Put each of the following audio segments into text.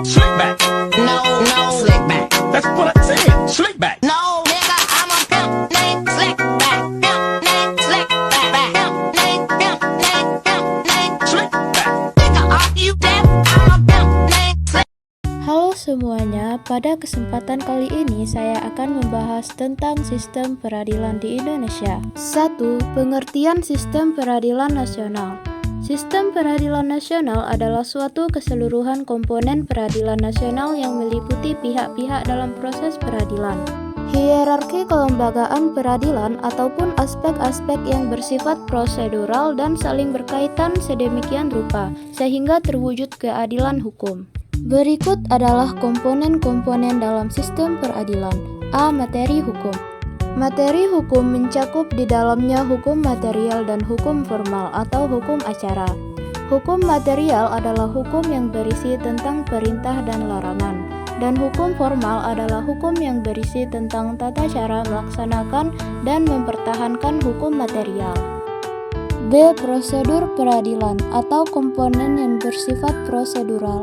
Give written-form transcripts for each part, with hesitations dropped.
Slick back. No, slick back. That's what I said. Slick back. No, nigga, I'm a pimp named Slick back. Pimp named Slick back. Pimp named Slick back. Nigga, are you deaf? I'm a pimp named Slick. Halo semuanya, pada kesempatan kali ini saya akan membahas tentang sistem peradilan di Indonesia. 1. Pengertian sistem peradilan nasional. Sistem peradilan nasional adalah suatu keseluruhan komponen peradilan nasional yang meliputi pihak-pihak dalam proses peradilan. Hierarki kelembagaan peradilan ataupun aspek-aspek yang bersifat prosedural dan saling berkaitan sedemikian rupa sehingga terwujud keadilan hukum. Berikut adalah komponen-komponen dalam sistem peradilan. A. Materi hukum. Materi hukum mencakup di dalamnya hukum material dan hukum formal atau hukum acara. Hukum material adalah hukum yang berisi tentang perintah dan larangan, dan hukum formal adalah hukum yang berisi tentang tata cara melaksanakan dan mempertahankan hukum material. B. Prosedur peradilan atau komponen yang bersifat prosedural.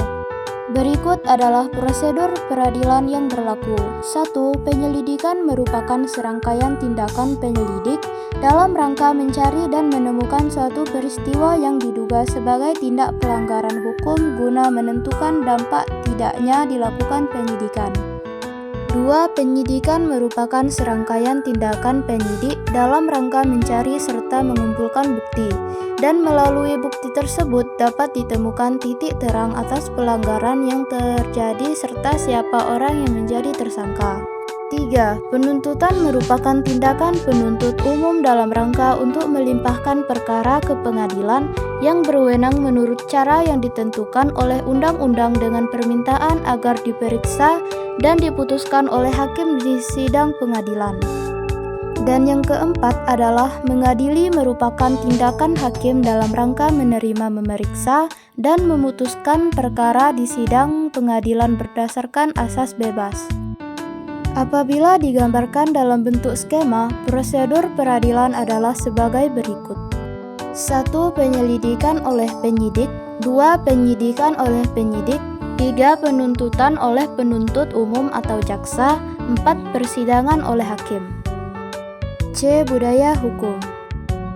Berikut adalah prosedur peradilan yang berlaku. 1. Penyelidikan merupakan serangkaian tindakan penyelidik dalam rangka mencari dan menemukan suatu peristiwa yang diduga sebagai tindak pelanggaran hukum guna menentukan dampak tidaknya dilakukan penyidikan. 2. Penyidikan merupakan serangkaian tindakan penyidik dalam rangka mencari serta mengumpulkan bukti, dan melalui bukti tersebut dapat ditemukan titik terang atas pelanggaran yang terjadi serta siapa orang yang menjadi tersangka. 3. Penuntutan merupakan tindakan penuntut umum dalam rangka untuk melimpahkan perkara ke pengadilan yang berwenang menurut cara yang ditentukan oleh undang-undang dengan permintaan agar diperiksa dan diputuskan oleh hakim di sidang pengadilan. Dan yang keempat adalah mengadili merupakan tindakan hakim dalam rangka menerima, memeriksa, dan memutuskan perkara di sidang pengadilan berdasarkan asas bebas. Apabila digambarkan dalam bentuk skema, prosedur peradilan adalah sebagai berikut. 1. Penyelidikan oleh penyidik. 2. Penyidikan oleh penyidik. 3. Penuntutan oleh penuntut umum atau jaksa. 4. Persidangan oleh hakim. C. Budaya hukum.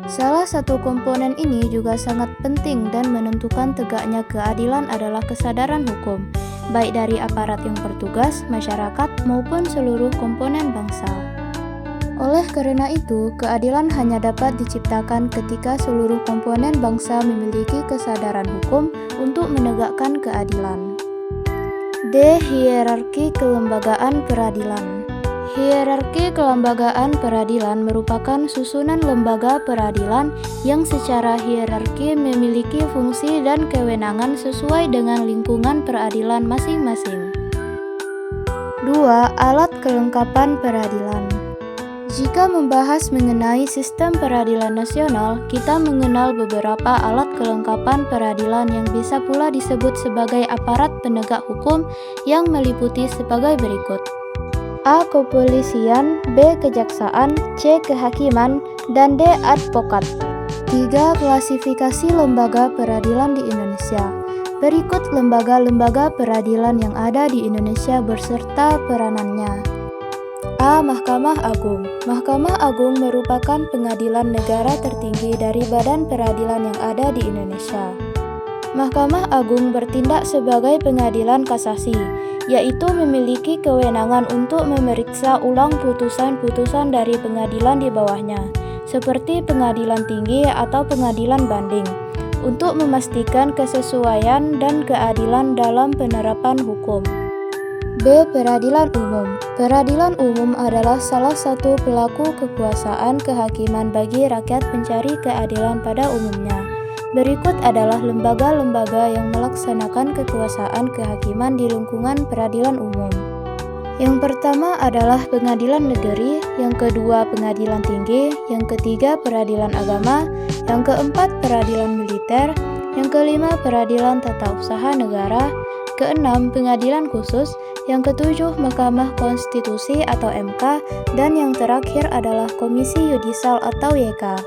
Salah satu komponen ini juga sangat penting dan menentukan tegaknya keadilan adalah kesadaran hukum, baik dari aparat yang bertugas, masyarakat, maupun seluruh komponen bangsa. Oleh karena itu, keadilan hanya dapat diciptakan ketika seluruh komponen bangsa memiliki kesadaran hukum untuk menegakkan keadilan. D. Hierarki kelembagaan peradilan. Hierarki kelembagaan peradilan merupakan susunan lembaga peradilan yang secara hierarki memiliki fungsi dan kewenangan sesuai dengan lingkungan peradilan masing-masing. 2. Alat kelengkapan peradilan. Jika membahas mengenai sistem peradilan nasional, kita mengenal beberapa alat kelengkapan peradilan yang bisa pula disebut sebagai aparat penegak hukum yang meliputi sebagai berikut. A. Kepolisian, B. Kejaksaan, C. Kehakiman, dan D. Advokat. 3. Klasifikasi lembaga peradilan di Indonesia. Berikut lembaga-lembaga peradilan yang ada di Indonesia beserta peranannya. A. Mahkamah Agung. Mahkamah Agung merupakan pengadilan negara tertinggi dari badan peradilan yang ada di Indonesia. Mahkamah Agung bertindak sebagai pengadilan kasasi, yaitu memiliki kewenangan untuk memeriksa ulang putusan-putusan dari pengadilan di bawahnya, seperti pengadilan tinggi atau pengadilan banding, untuk memastikan kesesuaian dan keadilan dalam penerapan hukum. B. Peradilan umum. Peradilan umum adalah salah satu pelaku kekuasaan kehakiman bagi rakyat pencari keadilan pada umumnya. Berikut adalah lembaga-lembaga yang melaksanakan kekuasaan kehakiman di lingkungan peradilan umum. Yang pertama adalah pengadilan negeri, yang kedua pengadilan tinggi, yang ketiga peradilan agama, yang keempat peradilan militer, yang kelima peradilan tata usaha negara, keenam pengadilan khusus, yang ketujuh Mahkamah Konstitusi atau MK, dan yang terakhir adalah Komisi Yudisial atau YK.